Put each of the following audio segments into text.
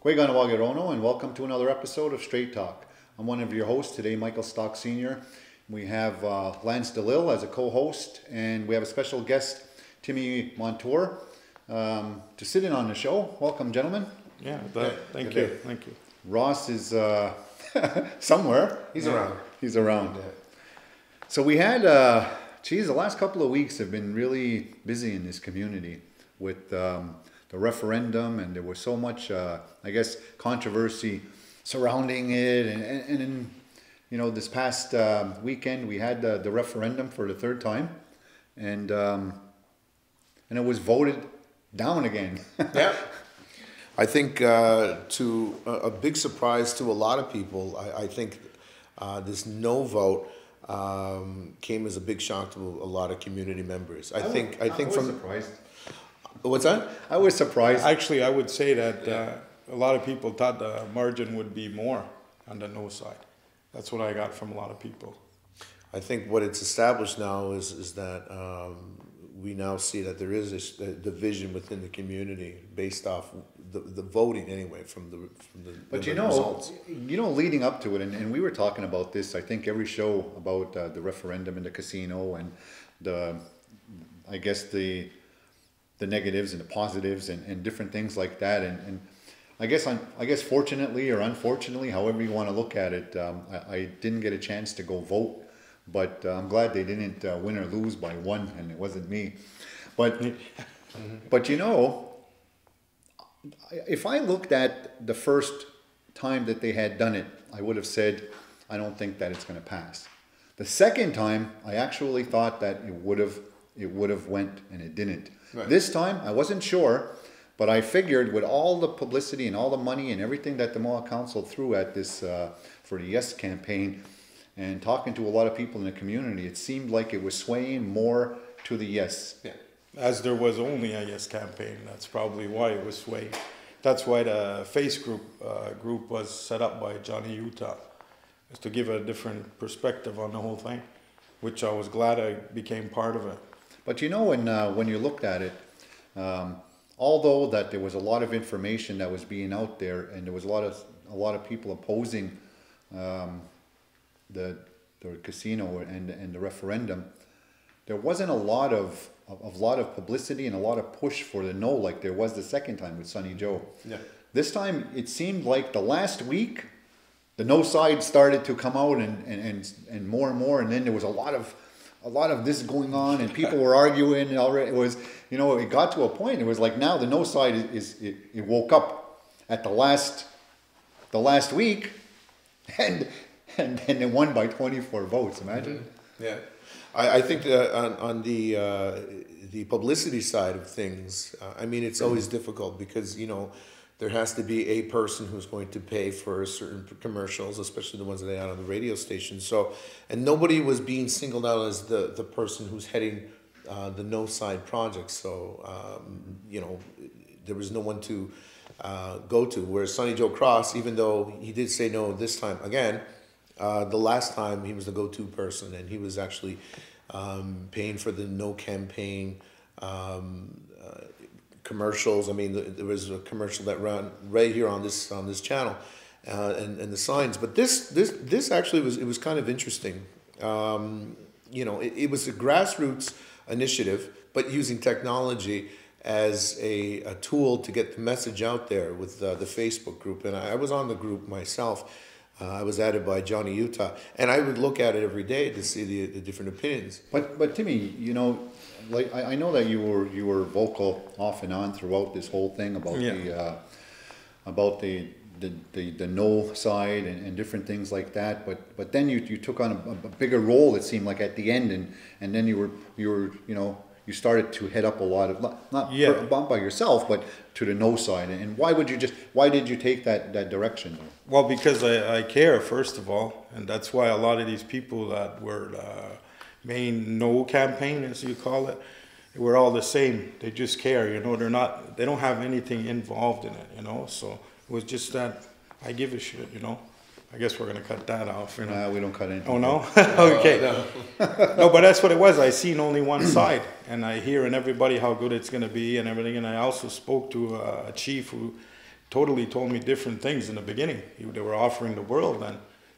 Kweganawagirono, and welcome to another episode of Straight Talk. I'm one of your hosts today, Michael Stock Sr. We have Lance DeLille as a co-host, and we have a special guest, Timmy Montour, to sit in on the show. Welcome, gentlemen. Yeah, thank you. Ross is somewhere. He's around. He's around. Yeah. So we had, the last couple of weeks have been really busy in this community with the referendum, and there was so much, controversy surrounding it. And this past weekend we had the referendum for the third time, and it was voted down again. Yeah. I think to a big surprise to a lot of people, I think this no vote came as a big shock to a lot of community members. I think was surprised. What's that? I was surprised. Actually, I would say that a lot of people thought the margin would be more on the no side. That's what I got from a lot of people. I think what it's established now is that we now see that there is a division within the community based off the voting anyway from the results. Leading up to it, and we were talking about this, I think every show about the referendum and the casino and the negatives and the positives and different things like that. And I guess fortunately or unfortunately, however you want to look at it, I didn't get a chance to go vote. But I'm glad they didn't win or lose by one, and it wasn't me. But if I looked at the first time that they had done it, I would have said, I don't think that it's going to pass. The second time, I actually thought that it would have went, and it didn't. Right. This time, I wasn't sure, but I figured with all the publicity and all the money and everything that the Mohawk Council threw at this for the Yes campaign, and talking to a lot of people in the community, it seemed like it was swaying more to the yes. Yeah. As there was only a yes campaign, that's probably why it was swaying. That's why the face group was set up by Johnny Utah, is to give a different perspective on the whole thing, which I was glad I became part of it. But when you looked at it, although that there was a lot of information that was being out there, and there was a lot of people opposing the casino and the referendum, there wasn't a lot of publicity and a lot of push for the no like there was the second time with Sonny Joe. Yeah. This time it seemed like the last week the no side started to come out and more, and then there was a lot of this going on, and people were arguing already. It was it got to a point. It was like now the no side it woke up at the last week, and they won by 24 votes. Imagine. Mm-hmm. Yeah, I think on the publicity side of things, it's always difficult because there has to be a person who's going to pay for certain commercials, especially the ones that they had on the radio station. So, and nobody was being singled out as the person who's heading the no side project. So, there was no one to go to. Whereas Sonny Joe Cross, even though he did say no this time again, the last time he was the go-to person, and he was actually paying for the no campaign commercials. There was a commercial that ran right here on this channel, and the signs. But this actually was kind of interesting. It was a grassroots initiative, but using technology as a tool to get the message out there with the Facebook group. And I was on the group myself. I was added by Johnny Utah, and I would look at it every day to see the different opinions. But Timmy, I know that you were vocal off and on throughout this whole thing about the no side and different things like that. But then you took on a bigger role, it seemed like, at the end, and then you were started to head up a lot of not by yourself, but to the no side. And why did you take that direction? Well, because I care, first of all, and that's why a lot of these people that were main no campaign, as you call it, we're all the same. They just care, they don't have anything involved in it, so it was just that I give a shit, I guess we're going to cut that off. We don't cut anything. Oh, no? Okay. No, but that's what it was. I seen only one side, and I hear in everybody how good it's going to be and everything. And I also spoke to a chief who totally told me different things in the beginning. They were offering the world then,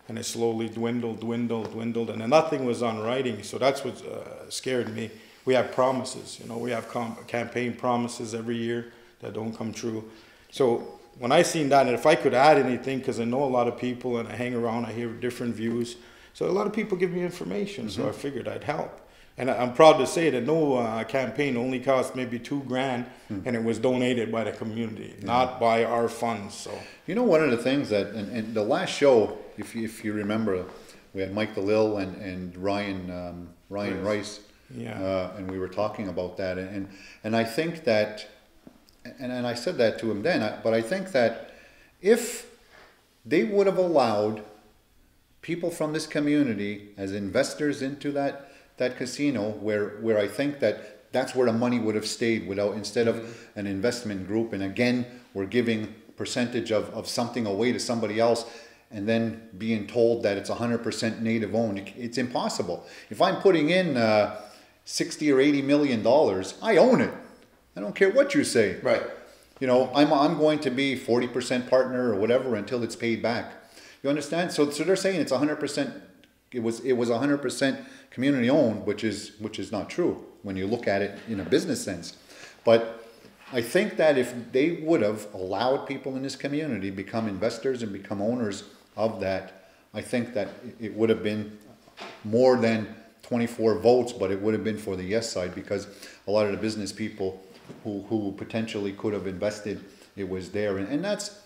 and it slowly dwindled, and then nothing was on writing. So that's what scared me. We have promises, you know, we have campaign promises every year that don't come true. So when I seen that, and if I could add anything, because I know a lot of people and I hang around, I hear different views. So a lot of people give me information, so I figured I'd help. And I'm proud to say that no campaign only cost maybe $2,000, and it was donated by the community, not by our funds. So You know, one of the things that, and the last show, if you remember, we had Mike DeLille and Ryan Rice, and we were talking about that, and I think that, and I said that to him then, but I think that if they would have allowed people from this community as investors into that casino, where I think that's where the money would have stayed instead of an investment group, and again we're giving percentage of something away to somebody else and then being told that it's 100% native owned. It's impossible. If I'm putting in 60 or 80 million dollars, I own it. I don't care what you say. Right. You know, I'm going to be 40% partner or whatever until it's paid back. You understand? So they're saying it's 100%. It was 100% community owned, which is not true when you look at it in a business sense. But I think that if they would have allowed people in this community become investors and become owners of that, I think that it would have been more than 24 votes, but it would have been for the yes side, because a lot of the business people who potentially could have invested, it was there. And that's,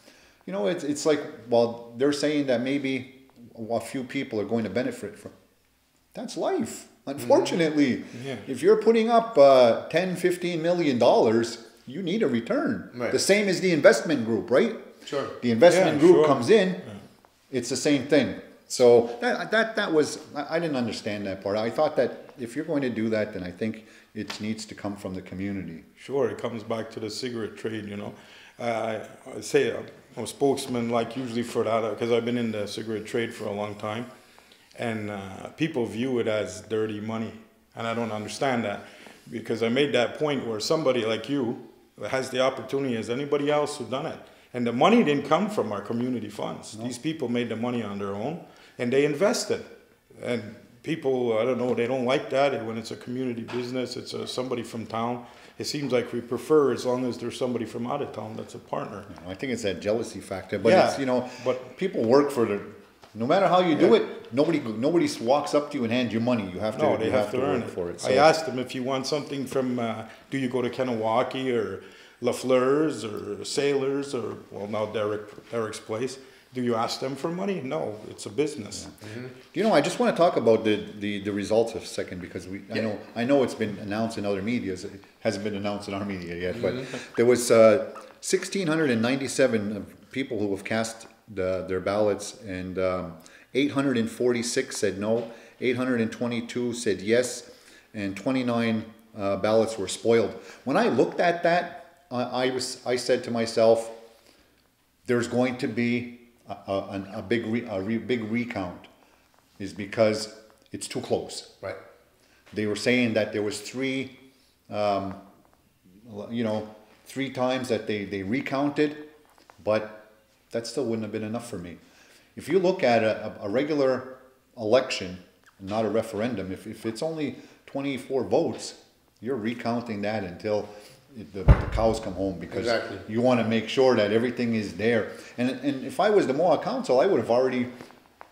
you know, it's like, well, they're saying that maybe a few people are going to benefit from. That's life, unfortunately. Yeah. If you're putting up 10, 15 million dollars, you need a return. Right. The same as the investment group, right? Sure. The investment group sure. comes in, it's the same thing. So that was, I didn't understand that part. I thought that if you're going to do that, then I think it needs to come from the community. Sure, it comes back to the cigarette trade, you know. I say I'm a spokesman, like, usually for that, because I've been in the cigarette trade for a long time, and people view it as dirty money, and I don't understand that, because I made that point where somebody like you has the opportunity as anybody else who done it, and the money didn't come from our community funds. No. These people made the money on their own, and they invested, and people, I don't know, they don't like that. When it's a community business, it's somebody from town. It seems like we prefer, as long as there's somebody from out of town that's a partner. I think it's that jealousy factor, but it's, you know, but people work for no matter how you do it, nobody walks up to you and hands you money. You have to, they have to earn work for it. So I asked them, if you want something from, do you go to Kanawaki or LaFleur's or Sailors or, well, now Derek's place? Do you ask them for money? No, it's a business. Yeah. Mm-hmm. You know, I just want to talk about the results a second, because I know it's been announced in other media. It hasn't been announced in our media yet, but there was 1,697 people who have cast their ballots, and 846 said no, 822 said yes, and 29 ballots were spoiled. When I looked at that, I said to myself, there's going to be a big recount, is because it's too close. Right. They were saying that there was three times that they recounted, but that still wouldn't have been enough for me. If you look at a regular election, not a referendum, if it's only 24 votes, you're recounting that until the cows come home, because you want to make sure that everything is there. And if I was the Mohawk Council, I would have already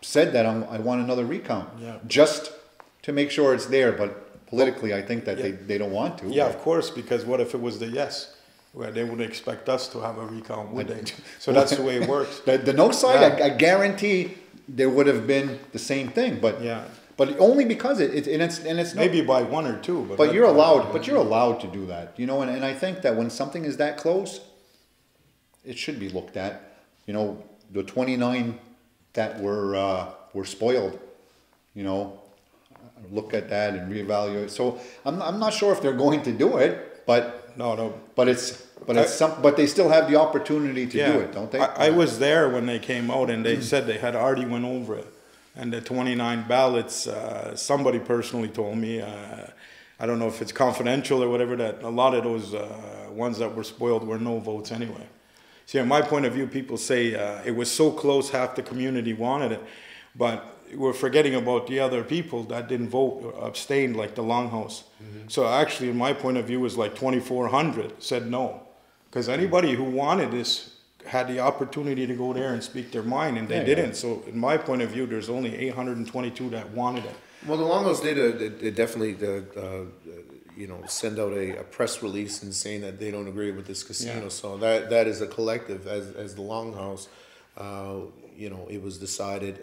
said that I want another recount, just to make sure it's there. But politically, I think that they don't want to. Yeah, of course, because what if it was the yes? Well, they wouldn't expect us to have a recount, would they? So that's the way it works. The no side, I guarantee there would have been the same thing, but but only because it's maybe by one or two. But you're allowed. But you're allowed to do that, you know. And I think that when something is that close, it should be looked at. You know, the 29 that were spoiled. You know, look at that and reevaluate. So I'm not sure if they're going to do it, but no. But they still have the opportunity to do it, don't they? I was there when they came out, and they said they had already went over it. And the 29 ballots, somebody personally told me, I don't know if it's confidential or whatever, that a lot of those ones that were spoiled were no votes anyway. See, in my point of view, people say it was so close, half the community wanted it, but we're forgetting about the other people that didn't vote or abstained, like the Longhouse. So actually, in my point of view, it was like 2,400 said no. Because anybody who wanted this had the opportunity to go there and speak their mind, and they didn't. So in my point of view, there's only 822 that wanted it. Well, the Longhouse did definitely, send out a press release and saying that they don't agree with this casino. Yeah. So that is a collective, as the Longhouse. It was decided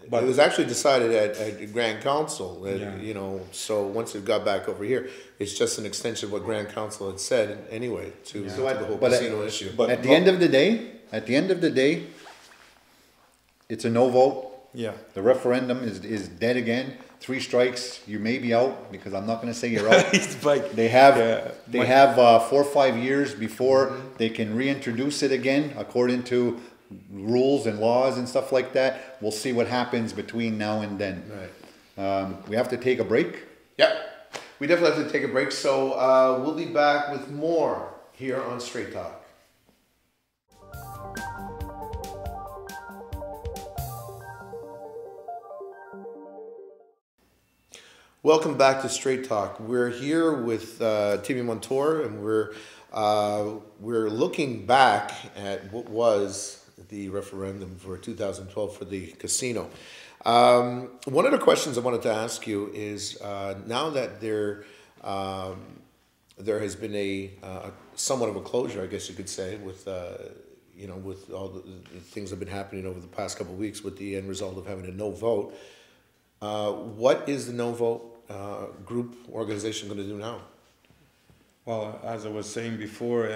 But- it was actually decided at Grand Council. Yeah. So once it got back over here, it's just an extension of what Grand Council had said anyway to the whole But casino issue. but- At the end of the day, it's a no vote. Yeah. The referendum is dead again. 3 strikes, you may be out, because I'm not gonna say you're out. He's like, They have, Yeah. they have 4 or 5 years before they can reintroduce it again, according to rules and laws and stuff like that. We'll see what happens between now and then. Right. We have to take a break. Yep. We definitely have to take a break. So we'll be back with more here on Straight Talk. Welcome back to Straight Talk. We're here with Timmy Montour, and we're looking back at what was the referendum for 2012 for the casino. One of the questions I wanted to ask you is now that there has been a somewhat of a closure, I guess you could say, with with all the things that have been happening over the past couple of weeks, with the end result of having a no vote. What is the no vote group organization going to do now? well, as I was saying before,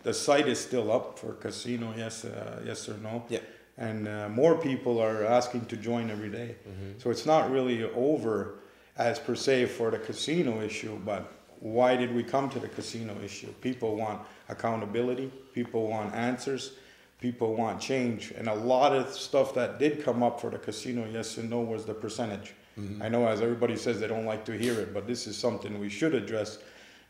the site is still up for casino, yes or no. Yeah. And more people are asking to join every day. So it's not really over as per se for the casino issue, but why did we come to the casino issue? People want accountability, people want answers, people want change. And a lot of stuff that did come up for the casino, yes and no, was the percentage. I know, as everybody says, they don't like to hear it, but this is something we should address.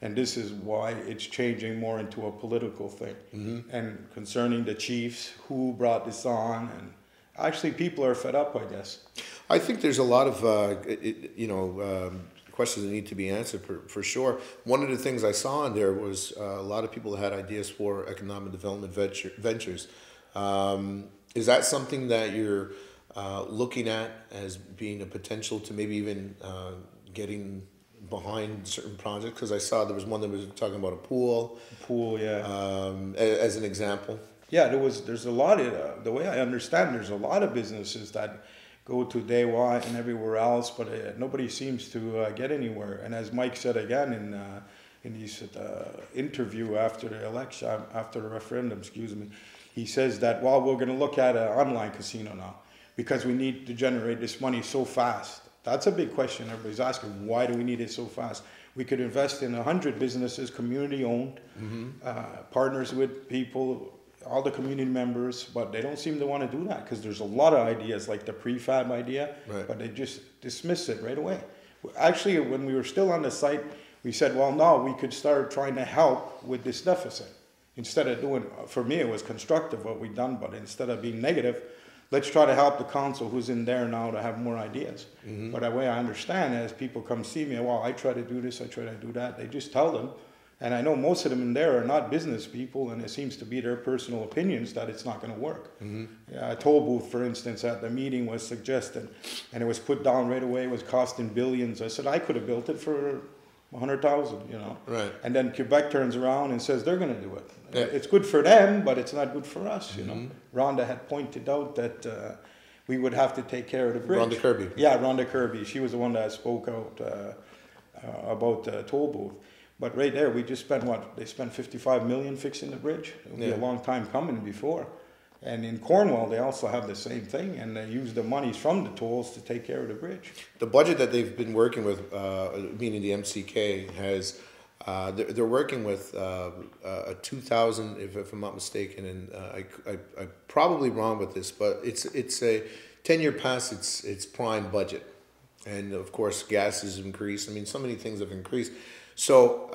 And this is why it's changing more into a political thing. And concerning the chiefs, who brought this on, and actually people are fed up, I guess. I think there's a lot of questions that need to be answered for sure. One of the things I saw in there was a lot of people that had ideas for economic development ventures. Is that something that you're looking at as being a potential to maybe even getting behind certain projects? Because I saw there was one that was talking about a pool. Pool, yeah. As an example. Yeah, there's a lot of, the way I understand, there's a lot of businesses that go to Dewa and everywhere else, but nobody seems to get anywhere. And as Mike said again in his interview after the election, after the referendum, excuse me, he says that, well, we're going to look at an online casino now because we need to generate this money so fast. That's a big question everybody's asking. Why do we need it so fast? We could invest in 100 businesses, community-owned, partners with people, all the community members, but they don't seem to want to do that because there's a lot of ideas like the prefab idea, but they just dismiss it right away. Actually, when we were still on the site, we said, well, no, we could start trying to help with this deficit. Instead of doing, for me, it was constructive what we've done, but instead of being negative, let's try to help the council who's in there now to have more ideas. But the way I understand it, as people come see me, well, I try to do this, I try to do that, they just tell them. And I know most of them in there are not business people, and it seems to be their personal opinions that it's not going to work. Yeah, a toll booth, for instance, at the meeting was suggested, and it was put down right away, it was costing billions. I said, I could have built it for 100,000, you know. Right. And then Quebec turns around and says they're going to do it. Yeah. It's good for them, but it's not good for us, you know. Rhonda had pointed out that we would have to take care of the bridge. Rhonda Kirby. Yeah, Rhonda Kirby. She was the one that spoke out about the toll booth. But right there, we just spent what? They spent 55 million fixing the bridge. It would be a long time coming before. And in Cornwall, they also have the same thing, and they use the monies from the tolls to take care of the bridge. The budget that they've been working with, meaning the MCK, has they're working with a 2,000, if I'm not mistaken, and I'm probably wrong with this, but it's a 10-year past its prime budget. and of course gas has increased. I mean, so many things have increased. So,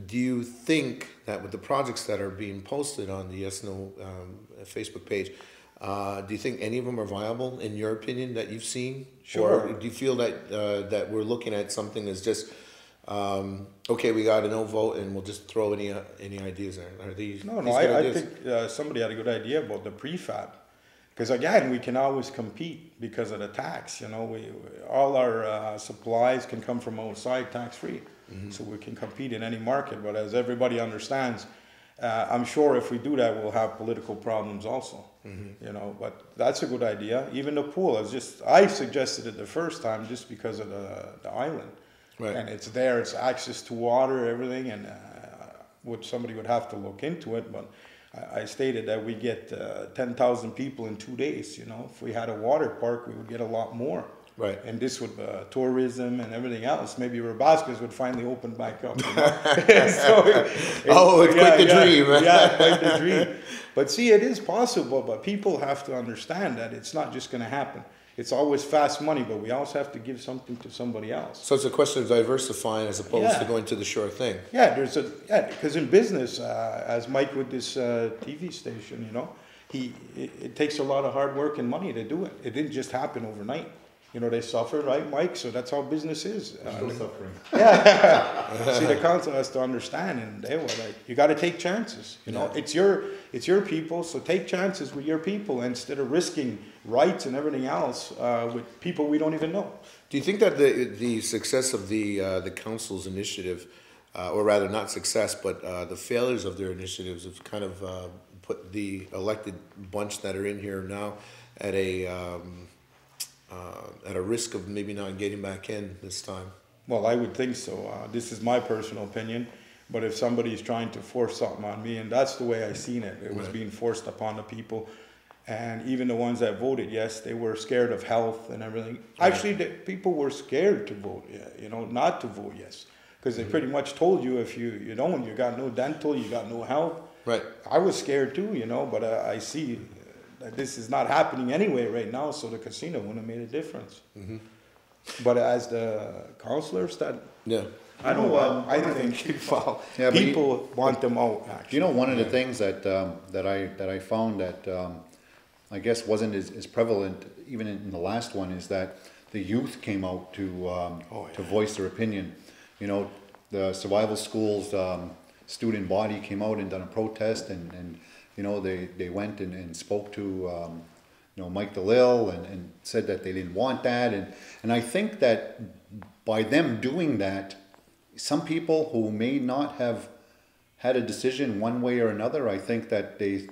do you think that with the projects that are being posted on the Yes No Facebook page, do you think any of them are viable in your opinion that you've seen? Sure. Or do you feel that that we're looking at something that's just okay, we got a no vote and we'll just throw any ideas there? Are these No, these no, good I ideas? think somebody had a good idea about the prefab. Because again, we can always compete because of the tax. You know, all our supplies can come from outside tax-free. So we can compete in any market. But as everybody understands, I'm sure if we do that, we'll have political problems also. You know, but that's a good idea. Even the pool, I suggested it the first time just because of the island. Right. And it's there, it's access to water, everything, and somebody would have to look into it. But I stated that we get 10,000 people in 2 days. You know, if we had a water park, we would get a lot more. Right. And this would tourism and everything else. Maybe Robascas would finally open back up. You know? It's quite the dream. Yeah, quite the dream. But see, it is possible. But people have to understand that it's not just going to happen. It's always fast money, but we also have to give something to somebody else. So it's a question of diversifying as opposed to Yeah. going to the sure thing. Yeah, because in business, as Mike with this TV station, you know, it takes a lot of hard work and money to do it. It didn't just happen overnight. You know, they suffered, right, Mike? So that's how business is. Still suffering. See, the council has to understand, and they were like, you got to take chances. You know, it's your people, so take chances with your people instead of risking rights and everything else with people we don't even know. Do you think that the success of the council's initiative, or rather not success, but the failures of their initiatives have kind of put the elected bunch that are in here now at a risk of maybe not getting back in this time? Well, I would think so. This is my personal opinion. But if somebody's trying to force something on me, and that's the way I seen it, it was being forced upon the people. And even the ones that voted yes, they were scared of health and everything. Actually, the people were scared to vote, you know, not to vote yes. Because they pretty much told you if you don't, you got no dental, you got no health. Right. I was scared too, you know, but I see that this is not happening anyway right now, so the casino wouldn't have made a difference. But as the councillors, that Yeah. I don't know. I think well, Yeah, but people want them out. Actually, You know, one of the things that I found that I guess wasn't as prevalent even in the last one is that the youth came out to voice their opinion. You know, the survival schools student body came out and done a protest, and you know they went and spoke to you know, Mike DeLille and said that they didn't want that, and I think that by them doing that, some people who may not have had a decision one way or another, I think that they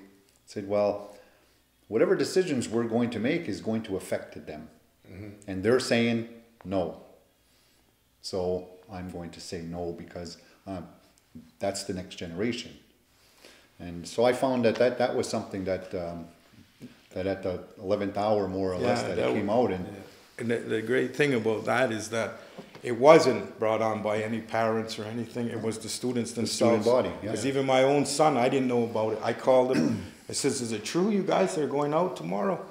said, well, whatever decisions we're going to make is going to affect them. And they're saying no. So I'm going to say no because that's the next generation. And so I found that was something that at the 11th hour, more or less, that it came out. And the great thing about that is that it wasn't brought on by any parents or anything. It was the students themselves. student body, yeah. Because even my own son, I didn't know about it. I called him. I says, "Is it true, you guys are going out tomorrow?"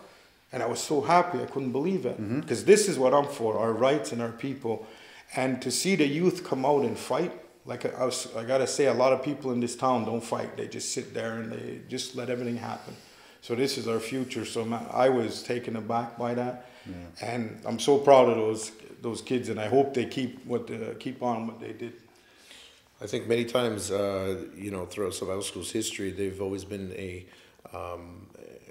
And I was so happy. I couldn't believe it. Because this is what I'm for, our rights and our people. And to see the youth come out and fight, like I got to say, a lot of people in this town don't fight. They just sit there and they just let everything happen. So this is our future. So I was taken aback by that. Yeah. And I'm so proud of those kids, and I hope they keep on what they did. I think many times, you know, throughout Survival School's history, they've always been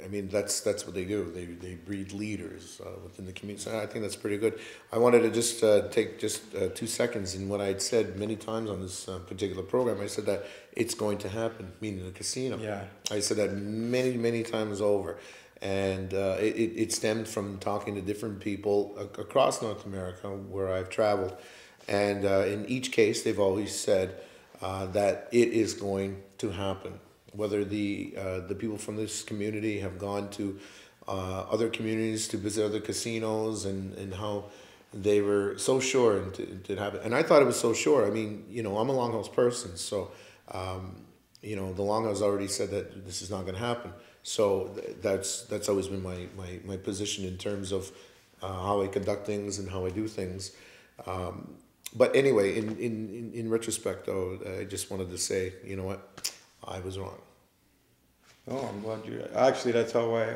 I mean, that's what they do. They breed leaders within the community. So I think that's pretty good. I wanted to just take 2 seconds in what I'd said many times on this particular program. I said that it's going to happen, meaning the casino. Yeah. I said that many times over. And it stemmed from talking to different people across North America where I've traveled. And in each case, they've always said that it is going to happen. Whether the people from this community have gone to other communities to visit other casinos and how they were so sure and to have it. And I thought it was so sure. I mean, you know, I'm a Longhouse person, so you know, the Longhouse already said that this is not going to happen. So that's always been my position in terms of how I conduct things and how I do things. But anyway, in retrospect, though, I just wanted to say, you know what, I was wrong. Oh, I'm glad you. Actually, that's how I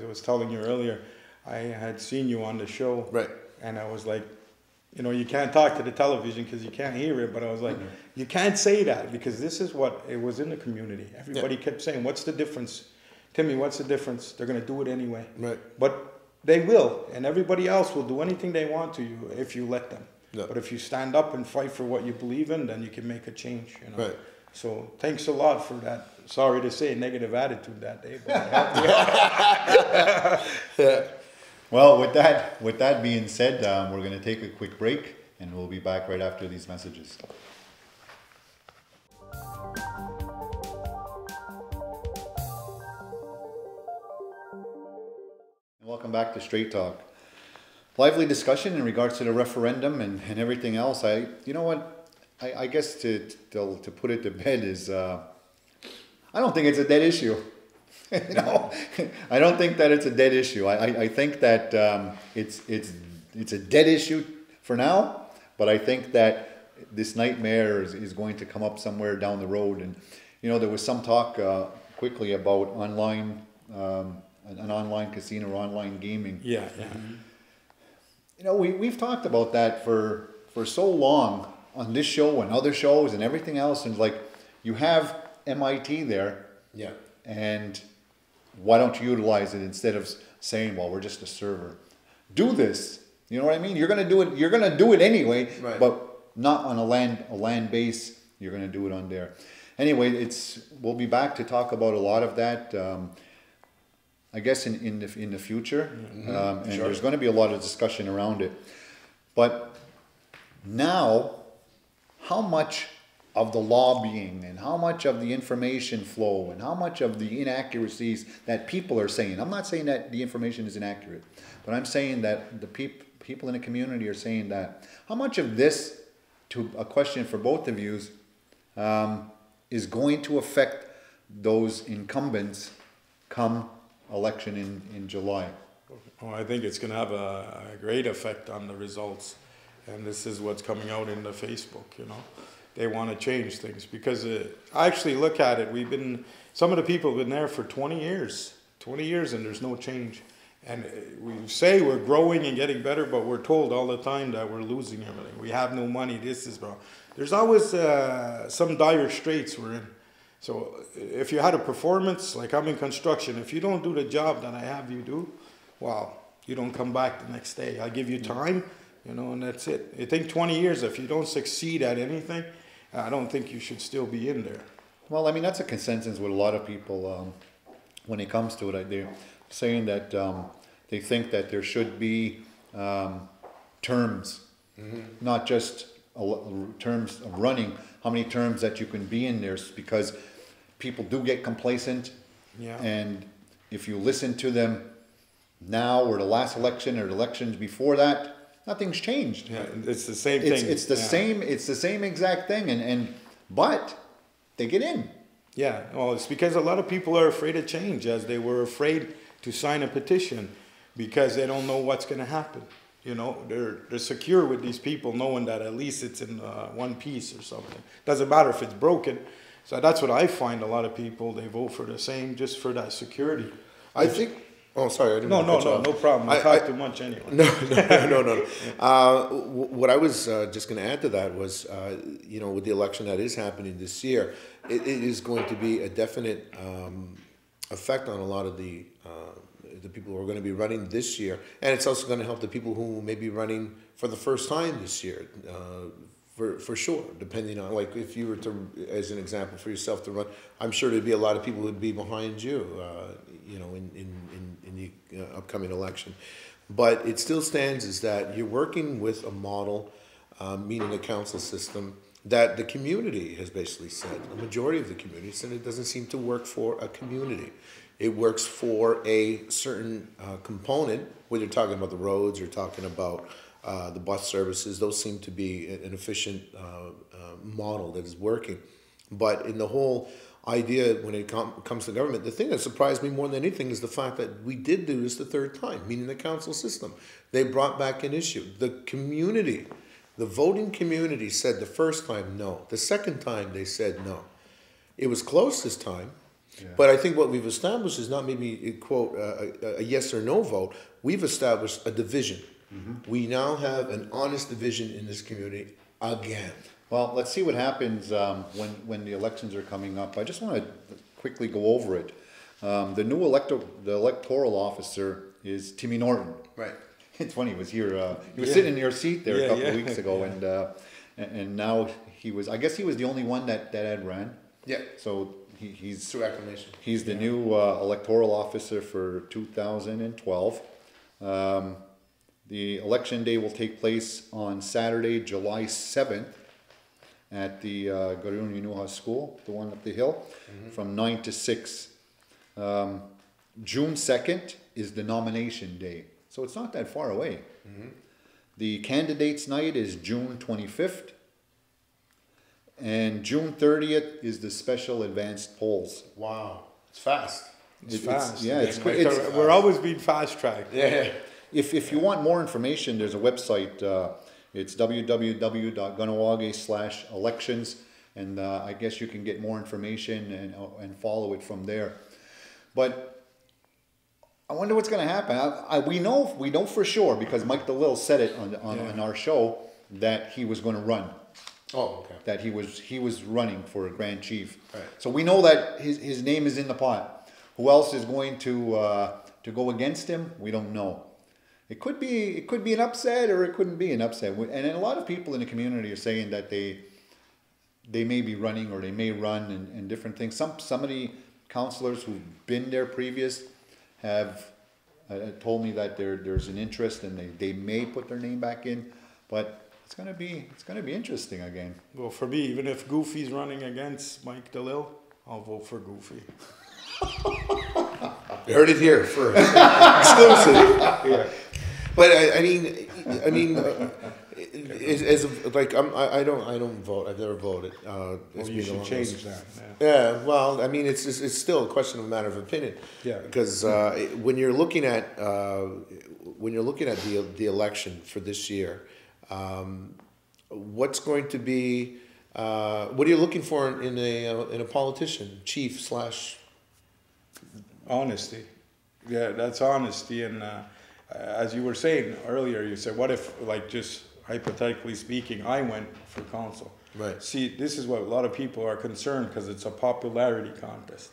was telling you earlier. I had seen you on the show, Right. and I was like, you know, you can't talk to the television because you can't hear it. But I was like, you can't say that because this is what it was in the community. Everybody kept saying, "What's the difference, Timmy? What's the difference? They're going to do it anyway." Right. But they will, and everybody else will do anything they want to you if you let them. Yeah. But if you stand up and fight for what you believe in, then you can make a change. You know. Right. So thanks a lot for that. Sorry to say, negative attitude that day. But I Yeah. Well, with that being said, we're going to take a quick break, and we'll be back right after these messages. Welcome back to Straight Talk. Lively discussion in regards to the referendum and everything else. You know what? I guess to put it to bed is, I don't think it's a dead issue. You know, I don't think that it's a dead issue. I think that it's a dead issue for now, but I think that this nightmare is going to come up somewhere down the road. And you know, there was some talk quickly about an online casino or online gaming. yeah. You know, we've talked about that for so long on this show and other shows and everything else. And like, you have MIT there. Yeah. And why don't you utilize it instead of saying, well, we're just a server? Do this. You know what I mean? You're gonna do it. You're gonna do it anyway, Right. but not on a land base. You're gonna do it on there. Anyway, we'll be back to talk about a lot of that. I guess in the future, and Sure. there's going to be a lot of discussion around it. But now, how much of the lobbying and how much of the information flow and how much of the inaccuracies that people are saying? I'm not saying that the information is inaccurate, but I'm saying that the people in the community are saying that. How much of this, to a question for both of you, is going to affect those incumbents come election in July? Oh, I think it's going to have a great effect on the results, and this is what's coming out in the Facebook. You know, they want to change things because actually look at it. Some of the people have been there for 20 years, and there's no change. And we say we're growing and getting better, but we're told all the time that we're losing everything. We have no money. This is wrong. There's always some dire straits we're in. So if you had a performance, like I'm in construction, if you don't do the job that I have you do, well, you don't come back the next day. I give you time, you know, and that's it. I think 20 years, if you don't succeed at anything, I don't think you should still be in there. Well, I mean, that's a consensus with a lot of people when it comes to it. They're saying that they think that there should be terms, not just terms of running, how many terms that you can be in there, because people do get complacent. Yeah. And if you listen to them now or the last election or the elections before that, nothing's changed. Yeah, it's the same thing. It's the same. It's the same exact thing. But they get in. Yeah. Well, it's because a lot of people are afraid of change, as they were afraid to sign a petition because they don't know what's going to happen. You know, they're secure with these people knowing that at least it's in one piece or something. Doesn't matter if it's broken. So that's what I find. A lot of people, they vote for the same just for that security. I think. Oh, sorry. I didn't mean to cut you off. No problem. I talk too much anyway. No. What I was just going to add to that was, you know, with the election that is happening this year, it is going to be a definite effect on a lot of the people who are going to be running this year, and it's also going to help the people who may be running for the first time this year, for sure. Depending on, like, if you were to, as an example for yourself to run, I'm sure there'd be a lot of people who'd be behind you, you know, in the upcoming election. But it still stands is that you're working with a model, meaning a council system, that the community has basically said, the majority of the community said it doesn't seem to work for a community. It works for a certain component, whether you're talking about the roads, you're talking about the bus services, those seem to be an efficient model that is working. But in the whole idea when it comes to government. The thing that surprised me more than anything is the fact that we did do this the third time, meaning the council system. They brought back an issue. The community, the voting community said the first time no. The second time they said no. It was close this time. Yeah. But I think what we've established is not maybe, quote, a yes or no vote. We've established a division. Mm-hmm. We now have an honest division in this community again. Well, let's see what happens when the elections are coming up. I just want to quickly go over it. The new electoral officer is Timmy Norton. Right. It's funny, he was here, he was sitting in your seat there a couple of weeks ago, and now he was, I guess he was the only one that had ran. Yeah. So he's through acclamation. He's the new electoral officer for 2012. The election day will take place on Saturday, July 7th at the Garion Yunuha School, the one up the hill, from 9 to 6. June 2nd is the nomination day, so it's not that far away. The candidates' night is June 25th. And June 30th is the special advanced polls. Wow, it's fast. It's fast. Yeah, it's quick. We're always being fast tracked. Yeah. If you want more information, there's a website. It's www.ganawage/elections, and I guess you can get more information and follow it from there. But I wonder what's going to happen. We know for sure because Mike DeLille said it on our show that he was going to run. Oh, okay. That he was running for a Grand Chief. Right. So we know that his name is in the pot. Who else is going to go against him? We don't know. It could be an upset or it couldn't be an upset. And a lot of people in the community are saying that they may be running or they may run and different things. Some of the councillors who've been there previous have told me that there's an interest and they may put their name back in, but it's gonna be interesting again. Well, for me, even if Goofy's running against Mike DeLille, I'll vote for Goofy. You heard it here first, exclusive. Yeah. But I mean, I don't vote. I've never voted. Well, you should change that. Yeah. Well, I mean, it's still a question of a matter of opinion. Yeah. Because when you're looking at the election for this year. What's going to be? What are you looking for in a politician, chief / Honesty? Yeah, that's honesty. And as you were saying earlier, you said, what if, like, just hypothetically speaking, I went for council? Right. See, this is what a lot of people are concerned because it's a popularity contest.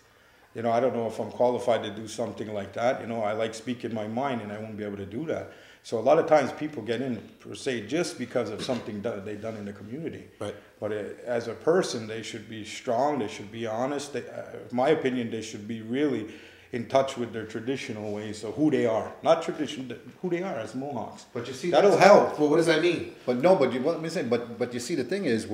You know, I don't know if I'm qualified to do something like that. You know, I like speaking my mind, and I won't be able to do that. So a lot of times people get in, per se, just because of something they've done in the community. Right. But as a person, they should be strong, they should be honest. In my opinion, they should be really in touch with their traditional ways of who they are. Not tradition, who they are as Mohawks. But you see, that'll help. Well, what does that mean? But no, but you see, the thing is,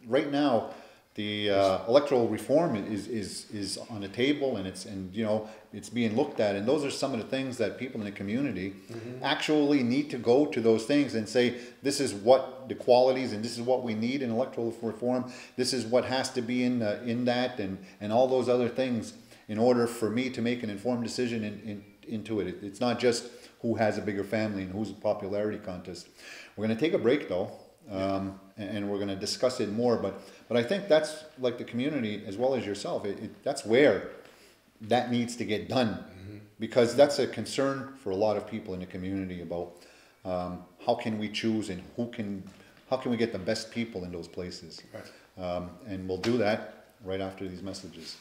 right now, the electoral reform is on the table, and it's being looked at, and those are some of the things that people in the community actually need to go to those things and say, this is what the qualities and this is what we need in electoral reform. This is what has to be in that and all those other things in order for me to make an informed decision into it. It's not just who has a bigger family and who's a popularity contest. We're going to take a break though. And we're going to discuss it more, but I think that's like the community as well as yourself. That's where that needs to get done, because that's a concern for a lot of people in the community about how can we choose and how can we get the best people in those places. Right. And we'll do that right after these messages.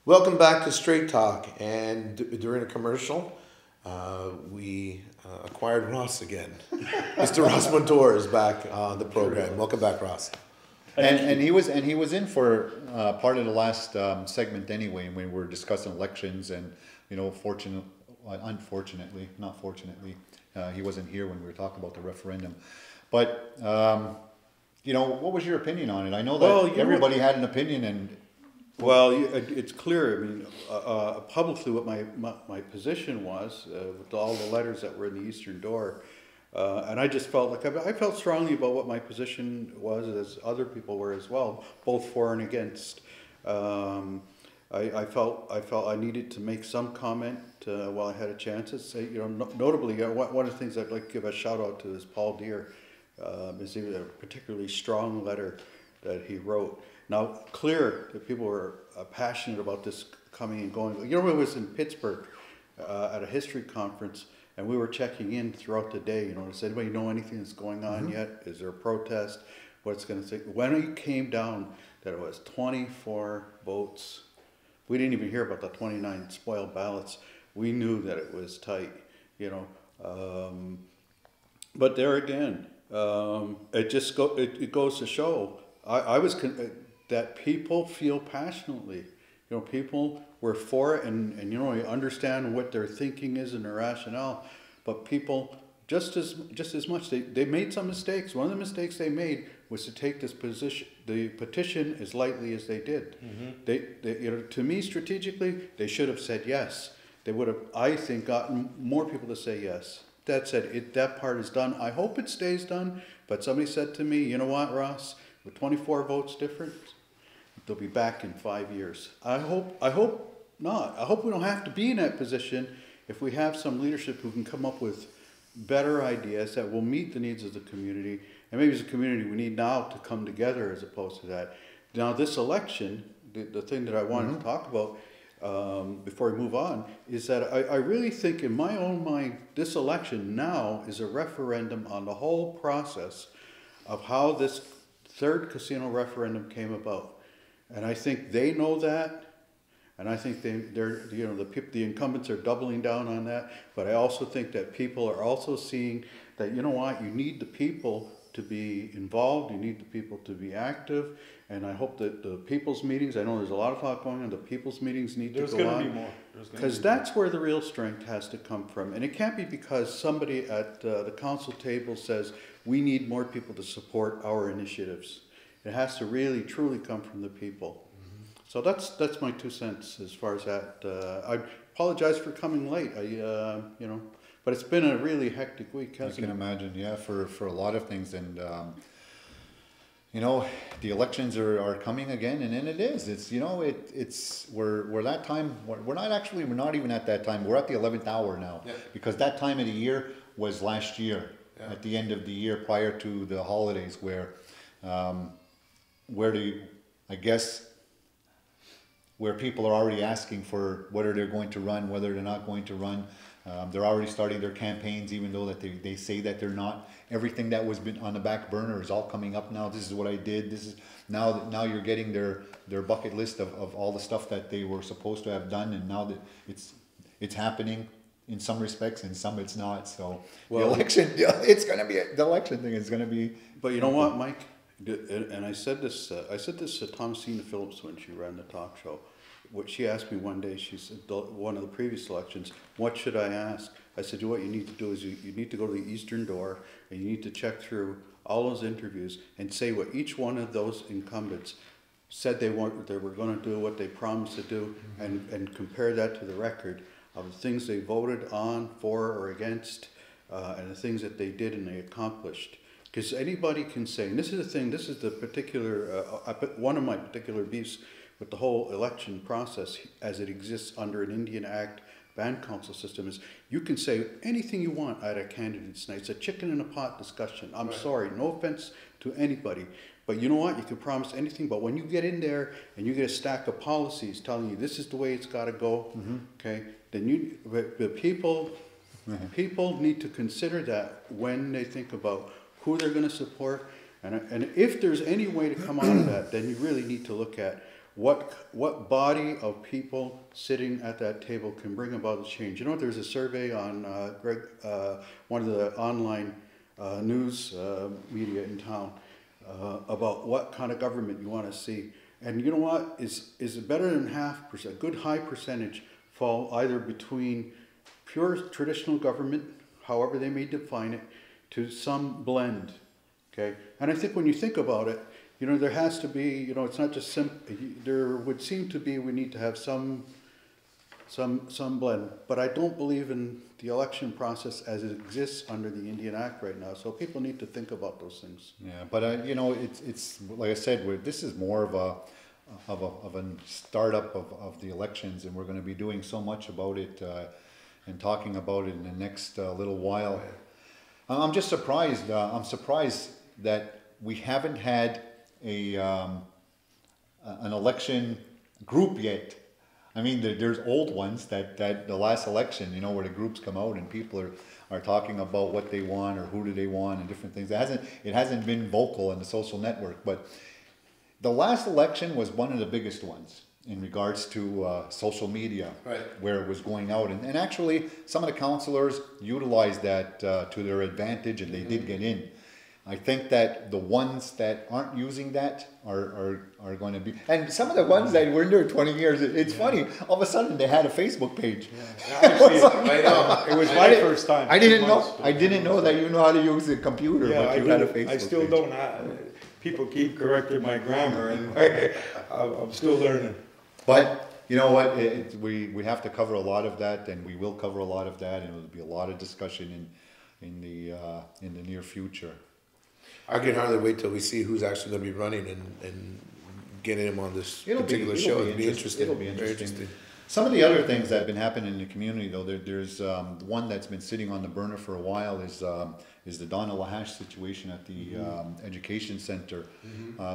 Welcome back to Straight Talk, and during a commercial, we acquired Ross again. Mr. Ross Montour is back on the program. Welcome back, Ross. And he was in for part of the last segment anyway, when we were discussing elections, and unfortunately, not fortunately, he wasn't here when we were talking about the referendum. But what was your opinion on it? I know that everybody had an opinion, and Well, it's clear, I mean, publicly what my position was, with all the letters that were in the Eastern Door. And I just felt like, I felt strongly about what my position was, as other people were as well, both for and against. I felt I needed to make some comment while I had a chance to say, you know, notably, one of the things I'd like to give a shout out to is Paul Deere. Is a particularly strong letter that he wrote. Now, clear that people were passionate about this coming and going. You know, it was in Pittsburgh at a history conference, and we were checking in throughout the day. You know, does anybody know anything that's going on yet? Is there a protest? What's going to say? When it came down that it was 24 votes, we didn't even hear about the 29 spoiled ballots. We knew that it was tight. You know, but there again, it just it goes to show. I was that people feel passionately. You know, people were for it, and you know, you understand what their thinking is and their rationale. But people just as much they made some mistakes. One of the mistakes they made was to take this petition as lightly as they did. They you know, to me, strategically, they should have said yes. They would have, I think, gotten more people to say yes. That said, that part is done. I hope it stays done. But somebody said to me, you know what, Ross, with 24 votes different, they'll be back in 5 years. I hope not. I hope we don't have to be in that position if we have some leadership who can come up with better ideas that will meet the needs of the community. And maybe as a community, we need now to come together as opposed to that. Now, this election, the thing that I wanted to talk about before we move on, is that I really think in my own mind, this election now is a referendum on the whole process of how this third casino referendum came about. And I think they know that, and I think they're you know, the incumbents are doubling down on that. But I also think that people are also seeing that, you know what, you need the people to be involved, you need the people to be active, and I hope that the people's meetings, I know there's a lot of talk going on, the people's meetings need to go on. There's going to be more. Because that's where the real strength has to come from. And it can't be because somebody at the council table says, we need more people to support our initiatives. It has to really, truly come from the people. So that's my 2 cents as far as that. I apologize for coming late. You know, but it's been a really hectic week, hasn't it? I can imagine, yeah, for a lot of things. And, you know, the elections are coming again, and then it is. It's, you know, we're that time, we're not even at that time. We're at the 11th hour now. Yeah. Because that time of the year was last year, at the end of the year prior to the holidays, where where people are already asking for whether they're going to run, whether they're not going to run. They're already starting their campaigns, even though that they say that they're not. Everything that was been on the back burner is all coming up now. This is what I did. This is now you're getting their bucket list of all the stuff that they were supposed to have done, and now that it's happening in some respects, in some it's not. So the election, the election thing is gonna be. But you know what, Mike? And I said this to Thomasina Phillips when she ran the talk show. What she asked me one day, she said, one of the previous elections, what should I ask? I said, what you need to do is you need to go to the Eastern Door and you need to check through all those interviews and say what each one of those incumbents said they were going to do, what they promised to do, and compare that to the record of the things they voted on, for, or against, and the things that they did and they accomplished. Because anybody can say, and this is the thing, this is the particular, one of my particular beefs with the whole election process as it exists under an Indian Act band council system, is you can say anything you want at a candidate's night. It's a chicken in a pot discussion. I'm sorry, no offense to anybody. But you know what? You can promise anything, but when you get in there and you get a stack of policies telling you this is the way it's got to go, okay, then the people need to consider that when they think about who they're going to support. And if there's any way to come out of that, then you really need to look at what body of people sitting at that table can bring about a change. You know, there's a survey on one of the online news media in town about what kind of government you want to see. And you know what, is it better than 0.5%, a good high percentage fall either between pure traditional government, however they may define it, to some blend, okay? And I think when you think about it, you know, there has to be, you know, it's not just there would seem to be, we need to have some blend, but I don't believe in the election process as it exists under the Indian Act right now, so people need to think about those things. Yeah, but you know, it's like I said, this is more of a startup of the elections, and we're going to be doing so much about it and talking about it in the next little while. I'm just surprised. I'm surprised that we haven't had an election group yet. I mean, there's old ones that the last election, you know, where the groups come out and people are talking about what they want or who do they want and different things. It hasn't been vocal in the social network, but the last election was one of the biggest ones in regards to social media, Right. where it was going out. And actually, some of the councillors utilized that to their advantage, and they did get in. I think that the ones that aren't using that are going to be, and some of the ones that were in there 20 years, it's funny, all of a sudden they had a Facebook page. Actually, I know. it was my first time. I didn't know that you know how to use a computer, Yeah, but I you had a didn't. Facebook I still page. don't. People keep correcting my grammar, and I'm still learning. But you know what? We have to cover a lot of that, and we will cover a lot of that, and there will be a lot of discussion in the near future. I can hardly wait till we see who's actually going to be running and getting him on this particular show. It'll be interesting. It'll be Very interesting. Some of the other things that have been happening in the community, though, there's one that's been sitting on the burner for a while is the Donna Lahash situation at the education center.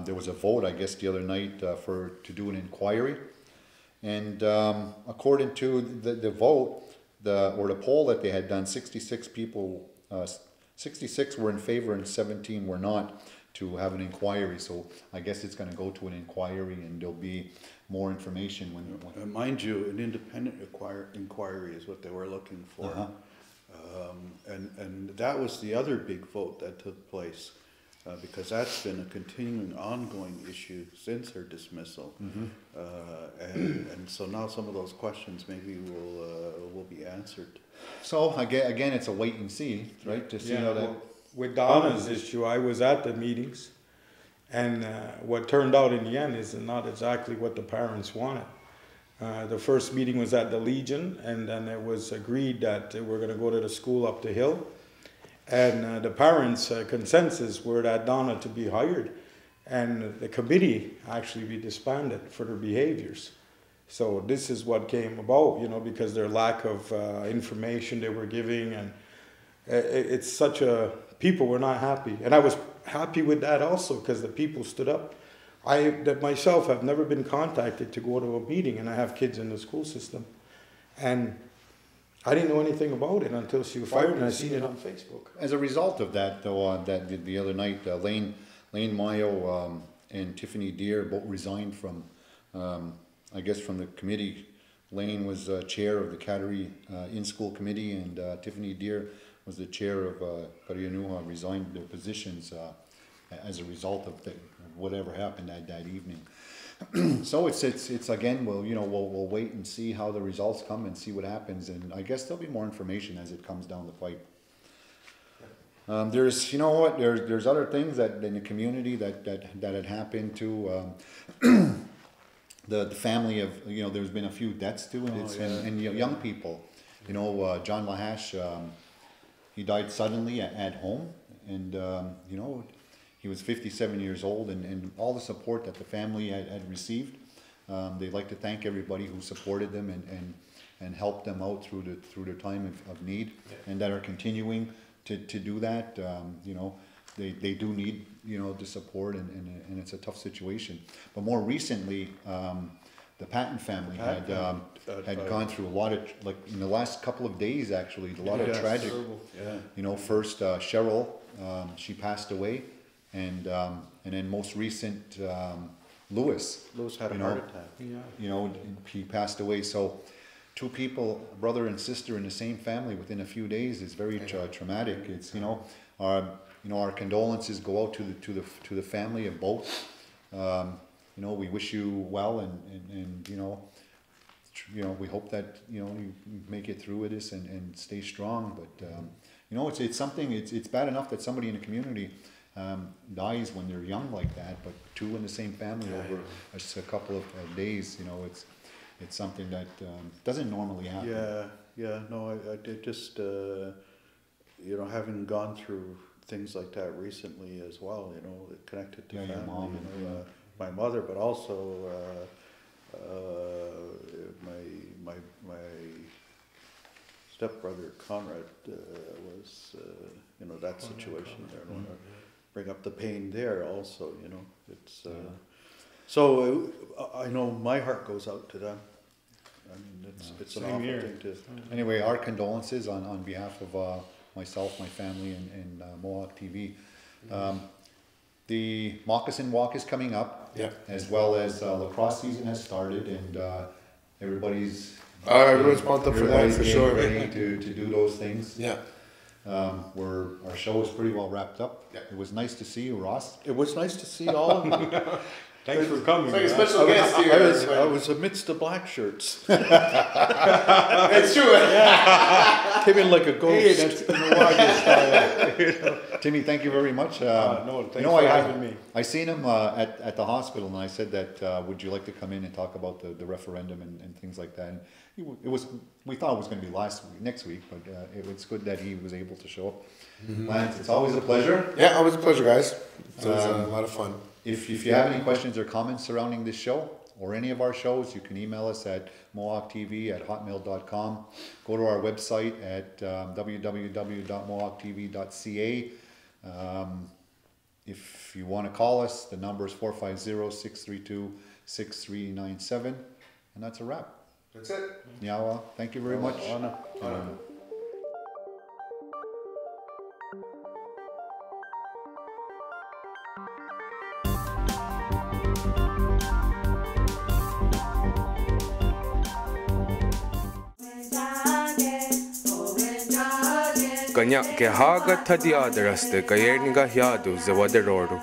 There was a vote, I guess, the other night to do an inquiry, and according to the vote, the poll that they had done, 66 people, 66 were in favor and 17 were not to have an inquiry. So I guess it's going to go to an inquiry, and there'll be more information when Mind you, an independent inquiry is what they were looking for. And that was the other big vote that took place, because that's been a continuing, ongoing issue since her dismissal. And so now some of those questions maybe will be answered. So again, it's a wait and see, right? To see how that. With Donna's issue, I was at the meetings, and what turned out in the end is not exactly what the parents wanted. The first meeting was at the Legion, and then it was agreed that we're going to go to the school up the hill. And the parents' consensus were that Donna to be hired, and the committee actually be disbanded for their behaviors. So this is what came about, you know, because their lack of information they were giving, and it's such a, people were not happy. And I was happy with that also, because the people stood up. I myself have never been contacted to go to a meeting, and I have kids in the school system. And I didn't know anything about it until she was fired, and I seen it on Facebook. As a result of that, though, that the other night, Lane Mayo and Tiffany Deer both resigned from, I guess, from the committee. Lane was chair of the Cattery in-school committee, and Tiffany Deer was the chair of Karianua, resigned their positions as a result of whatever happened that evening. So it's again, we'll wait and see how the results come and see what happens, and I guess there'll be more information as it comes down the pipe. There's, you know what, there's other things that in the community that had happened too. The family of, there's been a few deaths too, and young people. John Lahash, he died suddenly at home, and he was 57 years old, and all the support that the family had received. They'd like to thank everybody who supported them and helped them out through their time of need, and that are continuing to do that. They do need the support, and it's a tough situation. But more recently, the Patton family had gone through a lot of, like in the last couple of days actually, a lot of tragic. First Cheryl, she passed away. And then most recent, Lewis had a heart attack. He passed away. So, two people, brother and sister, in the same family within a few days is very traumatic. It's our condolences go out to the family of both. We wish you well, and we hope that you make it through this and stay strong. But it's something. It's bad enough that somebody in the community dies when they're young like that, but two in the same family over just a couple of days, you know, it's something that doesn't normally happen. No, I did just, you know, having gone through things like that recently as well, you know, connected to family, your mom you know, my mother, but also my stepbrother Conrad was, you know, that situation there. I don't want to bring up the pain there also, you know. It's so I know my heart goes out to them. I mean, it's an awful thing to. Anyway, our condolences on behalf of myself, my family, and Mohawk TV. The Moccasin Walk is coming up, as well as lacrosse season has started, and everybody's pumped up for that for sure. Ready to do those things. Yeah. Our show is pretty well wrapped up. Yeah. It was nice to see you, Ross. It was nice to see all of you. Thanks for coming. It's like a special guest here. I was amidst the black shirts. It's true. Came in like a ghost. Timmy, thank you very much. Thanks for having me. I seen him at the hospital, and I said that would you like to come in and talk about the referendum and things like that. And we thought it was going to be next week, but it's good that he was able to show up. Lance, it's always a pleasure. Yeah, always a pleasure, guys. It was a lot of fun. If you have any questions or comments surrounding this show or any of our shows, you can email us at mohawktv@hotmail.com. Go to our website at www.mohawktv.ca. If you want to call us, the number is 450-632-6397. And that's a wrap. That's it. Yeah, well, thank you very much. Kanya ke haga thadi adraste kayerniga hiadu zewaderordu.